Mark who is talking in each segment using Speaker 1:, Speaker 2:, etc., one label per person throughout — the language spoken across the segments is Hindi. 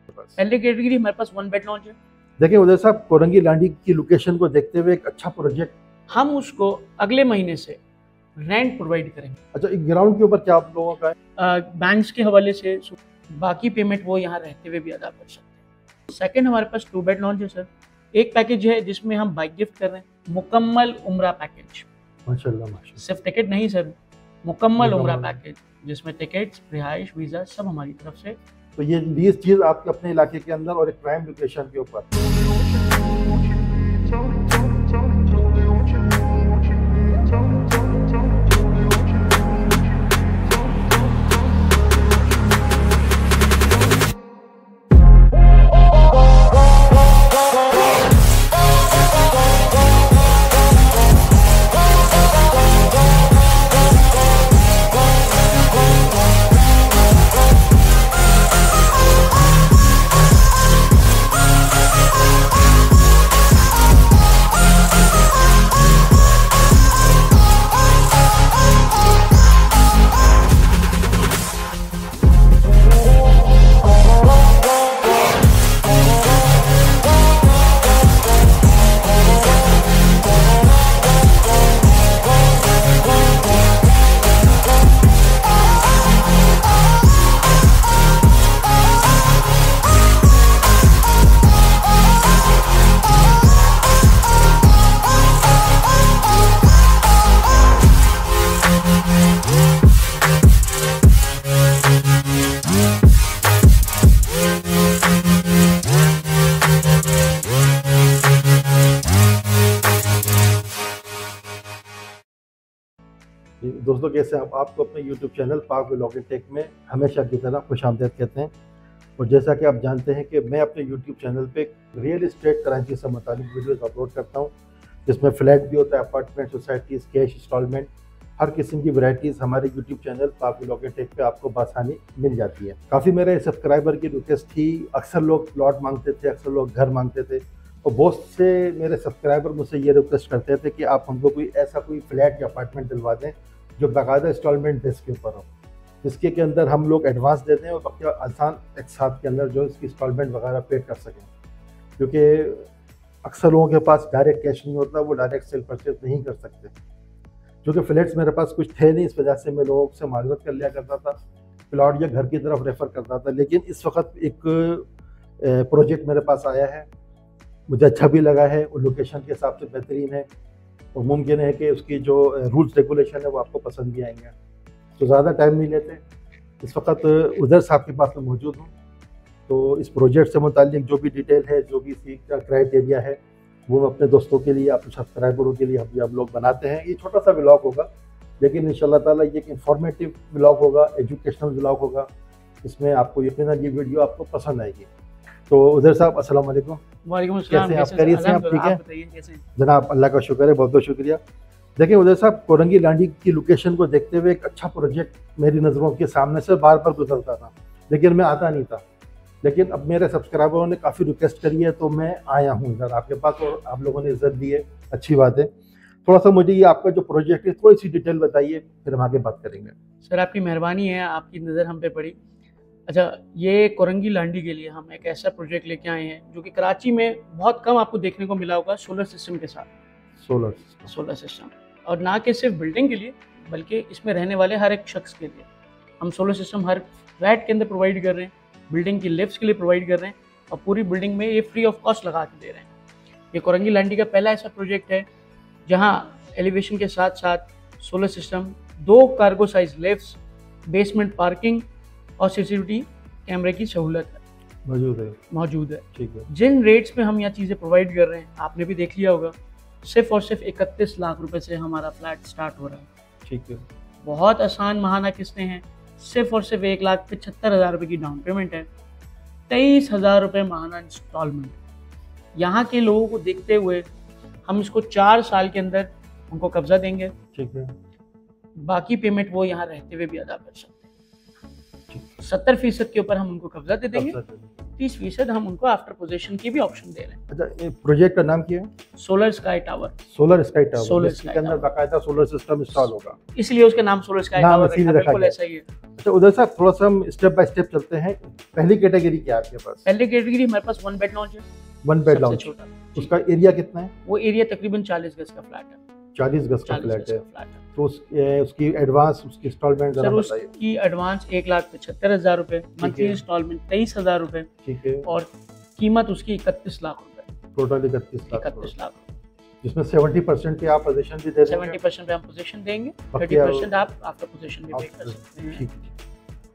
Speaker 1: पहले कैटेगरी हमारे पास 1 बेड लॉन्च है।
Speaker 2: देखिए उदय साहब, कोरंगी लांडी की लोकेशन को देखते हुए एक अच्छा प्रोजेक्ट
Speaker 1: हम उसको अगले महीने से रेंट प्रोवाइड करेंगे।
Speaker 2: अच्छा, एक ग्राउंड के ऊपर क्या आप लोगों का है?
Speaker 1: बैंक्स के हवाले से बाकी पेमेंट वो यहाँ रहते हुए भी अदा कर सकते हैं। सेकंड हमारे पास 2 बेड लॉन्च है सर। एक पैकेज है जिसमें हम बाइक गिफ्ट कर रहे हैं, मुकम्मल उम्रा पैकेज।
Speaker 2: माशाल्लाह माशाल्लाह।
Speaker 1: सिर्फ टिकट नहीं सर, मुकम्मल उम्रा पैकेज जिसमें टिकट्स, रिहाइश, वीज़ा सब हमारी तरफ से।
Speaker 2: तो ये चीज़ आपके अपने इलाके के अंदर और एक प्राइम लोकेशन के ऊपर। दोस्तों, कैसे आपको अपने YouTube चैनल पाक व्लॉग एंड टेक में हमेशा की तरह खुशामदीद कहते हैं। और जैसा कि आप जानते हैं कि मैं अपने YouTube चैनल पे रियल इस्टेट कराची से मुतालिक वीडियोस अपलोड करता हूं, जिसमें फ्लैट भी होता है, अपार्टमेंट, सोसाइटीज़, कैश इंस्टॉलमेंट, हर किस्म की वैराइटीज़ हमारे YouTube चैनल पाक व्लॉग एंड टेक पे आपको बआसानी मिल जाती है। काफ़ी मेरे सब्सक्राइबर की रिक्वेस्ट थी, अक्सर लोग प्लॉट मांगते थे, अक्सर लोग घर मांगते थे, और बहुत से मेरे सब्सक्राइबर मुझसे ये रिक्वेस्ट करते थे कि आप हमको कोई फ्लैट या अपार्टमेंट दिलवा दें जो बाकायदा इंस्टॉलमेंट बेस के ऊपर हो, जिसके के अंदर हम लोग एडवांस देते हैं और बाकी आसान एक साथ के अंदर जो इसकी इंस्टॉलमेंट वगैरह पे कर सकें। क्योंकि अक्सर लोगों के पास डायरेक्ट कैश नहीं होता, वो डायरेक्ट सेल परचेज नहीं कर सकते। क्योंकि फ्लैट्स मेरे पास कुछ थे नहीं, इस वजह से मैं लोगों से मालूमात कर लिया करता था, प्लॉट या घर की तरफ रेफ़र करता था। लेकिन इस वक्त एक प्रोजेक्ट मेरे पास आया है, मुझे अच्छा भी लगा है और लोकेशन के हिसाब से बेहतरीन है, और मुमकिन है कि उसकी जो रूल्स रेगुलेशन है वो आपको पसंद भी आएंगे। तो ज़्यादा टाइम नहीं लेते, इस वक्त उधर साहब के पास मैं मौजूद हूँ। तो इस प्रोजेक्ट से मुतालिक जो भी डिटेल है, जो भी इसी का क्राइटेरिया है, वो अपने दोस्तों के लिए, अपने सब्सक्राइबरों के लिए हम लोग बनाते हैं। ये छोटा सा व्लॉग होगा, लेकिन इंशाल्लाह ताला ये एक इंफॉर्मेटिव व्लॉग होगा, एजुकेशनल व्लॉग होगा। इसमें आपको यकीनन ये वीडियो आपको पसंद आएगी। तो उधर साहब, अस्सलाम वालेकुम।
Speaker 1: वालेकुम अस्सलाम।
Speaker 2: कैसे आप? खैरियत से आप? ठीक है
Speaker 1: बताइए कैसे हैं?
Speaker 2: जनाब, अल्लाह का शुक्र है, बहुत बहुत शुक्रिया। देखिए उदय साहब, कोरंगी लांडी की लोकेशन को देखते हुए एक अच्छा प्रोजेक्ट मेरी नज़रों के सामने से बार बार गुजरता था, लेकिन मैं आता नहीं था। लेकिन अब मेरे सब्सक्राइबरों ने काफ़ी रिक्वेस्ट करी है, तो मैं आया हूँ इधर आपके पास, और आप लोगों ने इज्जत दी है, अच्छी बात है। थोड़ा सा मुझे ये आपका जो प्रोजेक्ट है थोड़ी सी डिटेल बताइए, फिर हम आगे बात करेंगे।
Speaker 1: सर आपकी मेहरबानी है, आपकी नज़र हम पे पड़ी। अच्छा, ये कोरंगी लांडी के लिए हम एक ऐसा प्रोजेक्ट लेके आए हैं जो कि कराची में बहुत कम आपको देखने को मिला होगा, सोलर सिस्टम के साथ। सोलर सिस्टम, और ना कि सिर्फ बिल्डिंग के लिए, बल्कि इसमें रहने वाले हर एक शख्स के लिए हम सोलर सिस्टम हर फ्लैट के अंदर प्रोवाइड कर रहे हैं, बिल्डिंग की लिफ्ट्स के लिए प्रोवाइड कर रहे हैं, और पूरी बिल्डिंग में ये फ्री ऑफ कॉस्ट लगा के दे रहे हैं। ये कोरंगी लांडी का पहला ऐसा प्रोजेक्ट है जहाँ एलिवेशन के साथ साथ solar system, 2 cargo size lifts, basement parking और सीसीटीवी कैमरे की सहूलत मौजूद है।
Speaker 2: ठीक है।
Speaker 1: जिन रेट्स पे हम यहाँ चीज़ें प्रोवाइड कर रहे हैं आपने भी देख लिया होगा, सिर्फ और सिर्फ 31 लाख रुपए से हमारा फ्लैट स्टार्ट हो रहा है।
Speaker 2: ठीक है।
Speaker 1: बहुत आसान महाना किस्तें हैं, सिर्फ और सिर्फ 1,75,000 रुपये की डाउन पेमेंट है, 23,000 रुपये महाना इंस्टॉलमेंट। यहाँ के लोगों को देखते हुए हम इसको 4 साल के अंदर उनको कब्जा देंगे।
Speaker 2: ठीक है।
Speaker 1: बाकी पेमेंट वो यहाँ रहते हुए भी अदा कर सकते हैं। 70% के ऊपर हम उनको कब्जा दे देंगे, 30% हम उनको आफ्टर पोजीशन की भी ऑप्शन दे रहे हैं।
Speaker 2: अच्छा, प्रोजेक्ट का नाम क्या है?
Speaker 1: Solar sky tower.
Speaker 2: Solar sky tower, इसके अंदर बाकायदा सोलर सिस्टम इंस्टॉल होगा,
Speaker 1: इसलिए उसका नाम सोलर स्काई टावर है। बिल्कुल ऐसा ही है।
Speaker 2: अच्छा उधर साहब थोड़ा सा हम स्टेप बाय स्टेप चलते हैं। पहली कैटेगरी क्या है आपके पास?
Speaker 1: पहले कैटेगरी हमारे पास 1 बेड लॉन्च है,
Speaker 2: 1 बेड
Speaker 1: सबसे
Speaker 2: लॉन्च,
Speaker 1: छोटा।
Speaker 2: उसका एरिया कितना है?
Speaker 1: वो एरिया तकरीबन 40 गज का फ्लैट है।
Speaker 2: 40 गज का
Speaker 1: 40
Speaker 2: फ्लैट
Speaker 1: गज
Speaker 2: है।
Speaker 1: का फ्लैट है।
Speaker 2: तो उसकी एडवांस, उसकी इंस्टॉलमेंट
Speaker 1: सर
Speaker 2: जरा बताइए।
Speaker 1: उसकी एडवांस 1,75,000 रुपए, मंथली इंस्टॉलमेंट 23,000 रुपए,
Speaker 2: ठीक है,
Speaker 1: और कीमत उसकी 31 लाख रुपए।
Speaker 2: टोटल 31 लाख,
Speaker 1: 31 लाख,
Speaker 2: जिसमें 70% पे आप पोजीशन भी दे देंगे।
Speaker 1: 70% पे हम पोजीशन देंगे,
Speaker 2: बाकी
Speaker 1: 30% आप आफ्टर पोजीशन भी पे कर सकते हैं।
Speaker 2: ठीक है।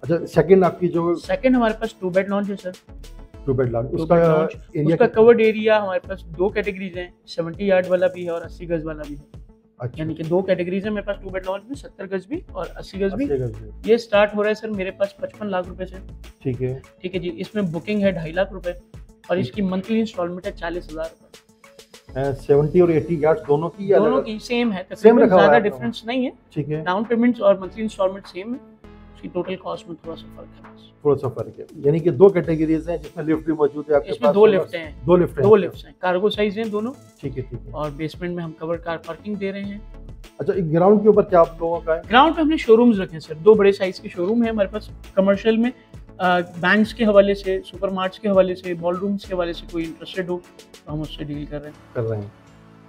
Speaker 2: अच्छा सेकंड आपकी जो
Speaker 1: सेकंड हमारे पास 2 बेड लॉन्च है सर।
Speaker 2: 2 बेड लॉन्च,
Speaker 1: 2
Speaker 2: उसका
Speaker 1: बेड लॉन्च,
Speaker 2: एरिया
Speaker 1: उसका कवर्ड एरिया हमारे पास 2 कैटेगरीज हैं, 70 यार्ड वाला भी है और 80 गज वाला भी है।
Speaker 2: अच्छा,
Speaker 1: यानी कि 2 कैटेगरीज है मेरे पास 2 बेड लॉन्च में, 70 गज भी और 80 गज भी।
Speaker 2: 80 गज भी।
Speaker 1: ये स्टार्ट हो रहा है सर मेरे पास 55 लाख रुपए से।
Speaker 2: ठीक है,
Speaker 1: ठीक है जी। इसमें बुकिंग है 2.5 लाख रुपए और इसकी मंथली इंस्टॉलमेंट है 40,000 रुपए।
Speaker 2: 70 और 80 यार्ड्स दोनों की या
Speaker 1: दोनों
Speaker 2: अलग?
Speaker 1: की सेम है,
Speaker 2: सेम
Speaker 1: तकरीबन
Speaker 2: रखा हुआ
Speaker 1: ज्यादा
Speaker 2: है
Speaker 1: डिफरेंस नहीं है।
Speaker 2: ठीक है,
Speaker 1: डाउन पेमेंट्स और मंथली इंस्टॉलमेंट सेम है, उसकी टोटल कॉस्ट में थोड़ा सा फर्क है बस।
Speaker 2: थोड़ा सा फर्क है। यानी कि 2 कैटेगरीज हैं जिसमें लिफ्ट भी मौजूद है आपके
Speaker 1: इसमें
Speaker 2: पास?
Speaker 1: 2 लिफ्ट हैं,
Speaker 2: 2 लिफ्ट हैं,
Speaker 1: 2 लिफ्ट हैं, कार्गो साइज हैं दोनों,
Speaker 2: ठीक है, ठीक है।
Speaker 1: और बेसमेंट में हम कवर कार पार्किंग दे रहे हैं।
Speaker 2: अच्छा एक ग्राउंड के ऊपर क्या आप लोगों का है?
Speaker 1: ग्राउंड पे हमने शोरूम्स रखे हैं सर, 2 बड़े साइज के शोरूम है हमारे पास। कमर्शियल में बैंक्स के हवाले से, सुपर मार्ट्स के हवाले से, बॉल रूम्स के हवाले से कोई इंटरेस्टेड हो तो हम उससे डील कर रहे हैं।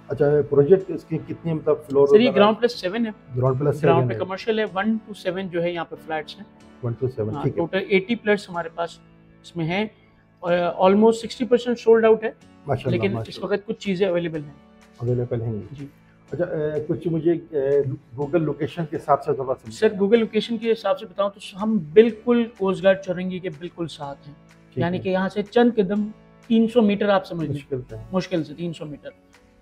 Speaker 2: अच्छा प्रोजेक्ट इसके कितने मतलब फ्लोर?
Speaker 1: सर ये ग्राउंड प्लस 7 है।
Speaker 2: ग्राउंड प्लस 7
Speaker 1: ग्राउंड पे कमर्शियल है, 1 to 7 जो है यहाँ पे फ्लैट्स हैं।
Speaker 2: 1 to 7, ठीक है।
Speaker 1: टोटल 80 प्लस हमारे पास इसमें है और ऑलमोस्ट 60% सोल्ड आउट है,
Speaker 2: माशाल्लाह,
Speaker 1: लेकिन इस
Speaker 2: माशाल्लाह,
Speaker 1: वक्त कुछ चीज़ें अवेलेबल हैं।
Speaker 2: अवेलेबल हैं
Speaker 1: जी।
Speaker 2: अच्छा कुछ मुझे गूगल लोकेशन के हिसाब से थोड़ा सा,
Speaker 1: सर गूगल लोकेशन के हिसाब से बताऊं तो हम बिल्कुल कोस्ट गार्ड चौरंगी के बिल्कुल साथ हैं। यानी कि यहाँ से चंद कदम, 300 मीटर आप समझ लीजिए, मुश्किल से 300 metre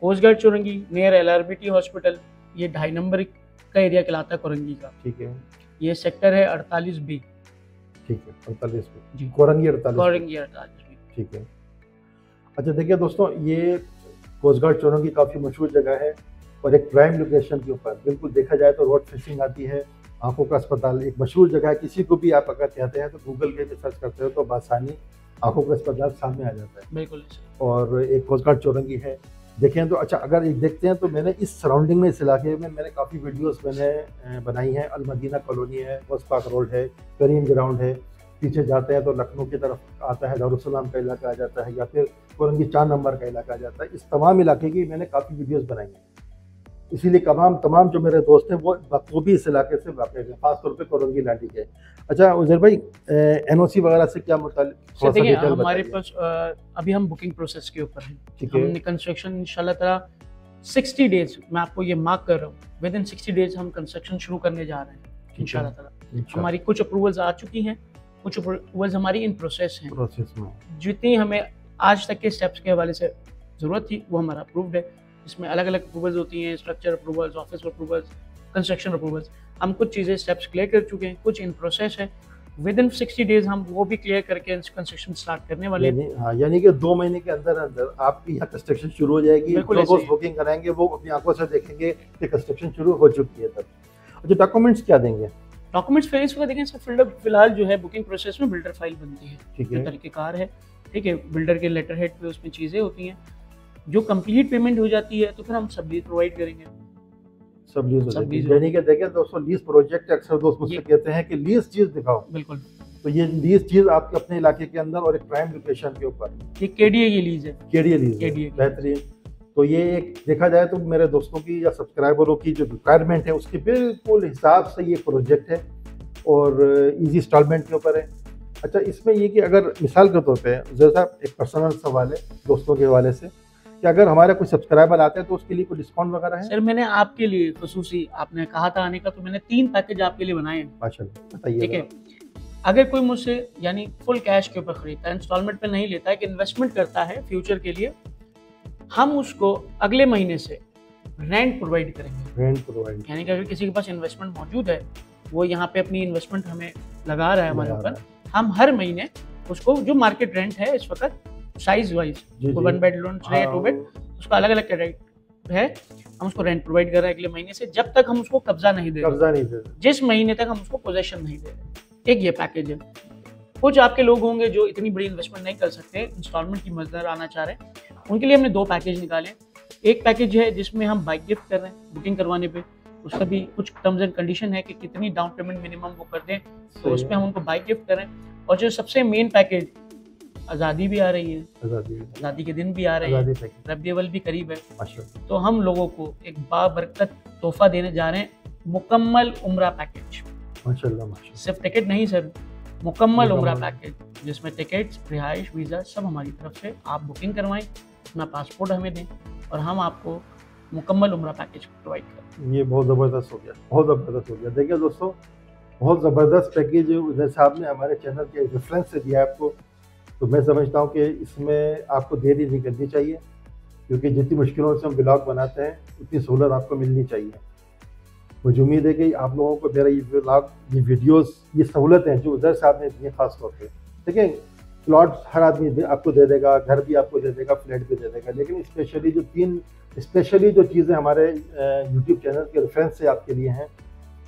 Speaker 1: coast guard Chowrangi, near LRBT hospital. ये 2.5 नंबर का एरिया कहलाता है कोरंगी का।
Speaker 2: ठीक है,
Speaker 1: ये सेक्टर है 48B।
Speaker 2: ठीक है, 48
Speaker 1: जी,
Speaker 2: कोरंगी 48,
Speaker 1: कोरंगी 48B,
Speaker 2: ठीक है। अच्छा देखिए दोस्तों, ये कोस्ट गार्ड चौरंगी काफ़ी मशहूर जगह है और एक प्राइम लोकेशन के ऊपर बिल्कुल देखा जाए तो रोड फेसिंग आती है। आंखों का अस्पताल एक मशहूर जगह है, किसी को भी आप अगर कहते हैं तो गूगल पे भी सर्च करते हो तो आसानी आंखों का अस्पताल सामने आ जाता है।
Speaker 1: बिल्कुल।
Speaker 2: और एक कोस्ट गार्ड चौरंगी है देखें तो। अच्छा अगर एक देखते हैं तो मैंने इस सराउंडिंग में, इस इलाके में मैंने काफ़ी वीडियोस मैंने बनाई हैं। अलमदीना कॉलोनी है, वस्ट पार्क रोड है, करीम ग्राउंड है, पीछे जाते हैं तो लखनऊ की तरफ आता है, दारुसलाम का इलाका आ जाता है, या फिर कोरंगी 4 नंबर का इलाका आ जाता है। इस तमाम इलाके की मैंने काफ़ी वीडियोस बनाई हैं, इसीलिए तमाम जो मेरे दोस्त हैं वो भी इस इलाके से वाकिफ हैं, खासतौर पे कोरंगी लाठी के। अच्छा उजैर भाई, NOC वगैरह से क्या मुताल्लिक़?
Speaker 1: देखिए हमारे पास अभी हम बुकिंग प्रोसेस के ऊपर हैं।
Speaker 2: ठीक है,
Speaker 1: हमने कंस्ट्रक्शन इंशाल्लाह ताला 60 डेज, मैं आपको ये मार्क कर रहा हूँ, विद इन 60 डेज हम कंस्ट्रक्शन शुरू करने जा रहे हैं इंशाल्लाह ताला। हमारी कुछ अप्रूवल्स आ चुकी हैं, कुछ अप्रूवल्स हमारी इन प्रोसेस हैं।
Speaker 2: प्रोसेस में
Speaker 1: जितनी हमें आज तक के स्टेप्स के हवाले से ज़रूरत थी वो हमारा अप्रूव्ड है। इसमें अलग अलग अप्रूवल्स होती हैं, structure approvals, office approvals, construction approvals. हम कुछ चीज़ें स्टेप्स क्लियर कर चुके हैं, कुछ इन प्रोसेस है। विद इन 60 डेज हम वो भी क्लियर करके कंस्ट्रक्शन स्टार्ट करने वाले हैं।
Speaker 2: हाँ, यानी कि 2 महीने के अंदर अंदर आपकी यहाँ कंस्ट्रक्शन शुरू हो जाएगी। जो लोग बुकिंग कराएंगे वो अपनी आंखों से देखेंगे कि कंस्ट्रक्शन शुरू हो चुकी है तब। अच्छा डॉक्यूमेंट्स क्या देंगे?
Speaker 1: डॉक्यूमेंट्स फिर इसको देखें सर, फिलहाल जो है बुकिंग प्रोसेस में बिल्डर फाइल बनती है,
Speaker 2: ठीक है,
Speaker 1: तरीक़ेकार है, ठीक है। बिल्डर के लेटर हेड पे उसमें चीज़ें होती हैं। जो कंप्लीट पेमेंट हो जाती है तो फिर हम सब लीज प्रोवाइड करेंगे।
Speaker 2: सब लीज यानी कि देखें दोस्तों, लीज प्रोजेक्ट अक्सर दोस्त मुझसे कहते हैं कि लीज चीज़ दिखाओ।
Speaker 1: बिल्कुल।
Speaker 2: तो ये लीज चीज़ आपके अपने इलाके के अंदर और एक प्राइम लोकेशन के ऊपर,
Speaker 1: ये KDA की लीज है।
Speaker 2: KDA लीज, बेहतरीन। तो ये एक देखा जाए तो मेरे दोस्तों की या सब्सक्राइबरों की जो रिक्वायरमेंट है उसके बिल्कुल हिसाब से ये प्रोजेक्ट है और इजी इंस्टॉलमेंट के ऊपर है। अच्छा इसमें ये कि अगर मिसाल के तौर पे जैसा एक पर्सनल सवाल है दोस्तों के हवाले से कि अगर हमारा कोई सब्सक्राइबर आता है तो उसके लिए कोई डिस्काउंट वगैरह है?
Speaker 1: सर मैंने आपके लिए खुसूसी, आपने कहा था आने का, तो मैंने 3 पैकेज आपके लिए बनाए हैं।
Speaker 2: माशाल्लाह, बताइए।
Speaker 1: ठीक है, अगर कोई मुझसे यानी फुल कैश के ऊपर खरीदता है, इंस्टॉलमेंट पे नहीं लेता है, कि इन्वेस्टमेंट करता है फ्यूचर के लिए, हम उसको अगले महीने से रेंट प्रोवाइड करेंगे।
Speaker 2: रेंट प्रोवाइड
Speaker 1: यानी कि अगर किसी के पास इन्वेस्टमेंट मौजूद है, वो यहाँ पे अपनी इन्वेस्टमेंट हमें लगा रहा है हमारे ऊपर, हम हर महीने उसको जो मार्केट रेंट है इस वक्त साइज वाइज, 1 बेड लोन या 2 बेड, उसका अलग अलग रेट है, हम उसको रेंट प्रोवाइड कर रहे हैं अगले महीने से, जब तक हम उसको कब्जा नहीं दे रहे, जिस महीने तक हम उसको पोजेशन नहीं दे रहे। एक ये पैकेज है। कुछ आपके लोग होंगे जो इतनी बड़ी इन्वेस्टमेंट नहीं कर सकते, इंस्टॉलमेंट की मजदूर आना चाह रहे हैं, उनके लिए हमने 2 पैकेज निकाले। एक पैकेज है जिसमें हम बाइक गिफ्ट कर रहे हैं बुकिंग करवाने पे, उसका भी कुछ टर्म्स एंड कंडीशन है कि कितनी डाउन पेमेंट मिनिमम वो कर दें, तो उसमें हम उनको बाइक गिफ्ट करें। और जो सबसे मेन पैकेज, आज़ादी भी आ रही है, आज़ादी के दिन भी आ रहे हैं, रबी अव्वल भी करीब है, तो हम लोगों को एक बाबरकत तोहफा देने जा रहे हैं, मुकम्मल उम्रा पैकेज।
Speaker 2: माशाल्लाह।
Speaker 1: सिर्फ टिकट नहीं सर, मुकम्मल उम्रा पैकेज, जिसमें टिकट्स, रिहाइश, वीज़ा सब हमारी तरफ से। आप बुकिंग करवाएं, अपना पासपोर्ट हमें दें और हम आपको मुकम्मल उम्रा पैकेज प्रोवाइड करें।
Speaker 2: ये बहुत ज़बरदस्त हो गया, बहुत ज़बरदस्त हो गया। देखिए दोस्तों, बहुत ज़बरदस्त पैकेज जैसे आपने हमारे चैनल के रेफरेंस से दिया आपको, तो मैं समझता हूँ कि इसमें आपको देरी नहीं करनी चाहिए, क्योंकि जितनी मुश्किलों से हम ब्लॉग बनाते हैं उतनी सहूलत आपको मिलनी चाहिए। मुझे उम्मीद है कि आप लोगों को मेरा ये ब्लॉग, ये वीडियोस, ये सहूलतें जो उधर से आपने दी खास तौर पे, ठीक है, प्लॉट हर आदमी आपको दे देगा, घर भी आपको दे देगा, फ्लैट भी दे देगा, लेकिन स्पेशली जो चीज़ें हमारे यूट्यूब चैनल के रेफरेंस से आपके लिए हैं,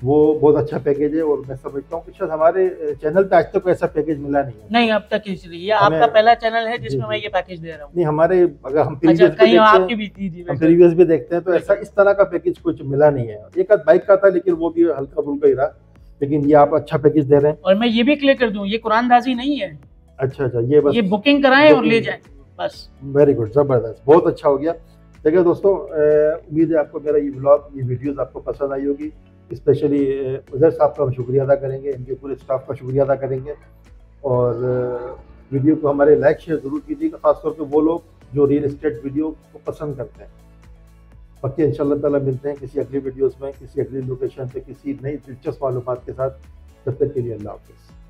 Speaker 2: वो बहुत अच्छा पैकेज है। और मैं समझता हूँ कि शायद हमारे चैनल पे आज तक ऐसा पैकेज मिला नहीं है।
Speaker 1: नहीं, अब तक इसलिए ये आपका पहला चैनल है जिसमें मैं ये पैकेज दे रहा हूँ।
Speaker 2: नहीं, हमारे अगर हम प्रीवियस भी देखते हैं तो ऐसा इस तरह का पैकेज कुछ मिला नहीं है। एक आध बाइक का था, लेकिन वो भी हल्का फुल्का ही रहा, लेकिन ये आप अच्छा पैकेज दे रहे हैं।
Speaker 1: और मैं ये भी क्लियर कर दूं, ये कुरानदाजी नहीं है।
Speaker 2: अच्छा, ये बस
Speaker 1: ये बुकिंग कराएं और ले जाएं बस।
Speaker 2: वेरी गुड, जबरदस्त, बहुत अच्छा हो गया। देखिए दोस्तों, उम्मीद है आपको मेरा ये ब्लॉग, ये वीडियोस आपको पसंद आई होगी। स्पेशली उज़ैर साहब का हम शुक्रिया अदा करेंगे, इनके पूरे स्टाफ का शुक्रिया अदा करेंगे। और वीडियो को हमारे लाइक शेयर ज़रूर कीजिएगा, खासतौर पर वो लोग जो रियल इस्टेट वीडियो को पसंद करते हैं। बाकी इंशाअल्लाह ताला मिलते हैं किसी अगली वीडियोज़ में, किसी अगली लोकेशन पे, किसी नई दिलचस्प मालूमात के साथ। तब तक के लिए अल्लाह हाफ़िज़।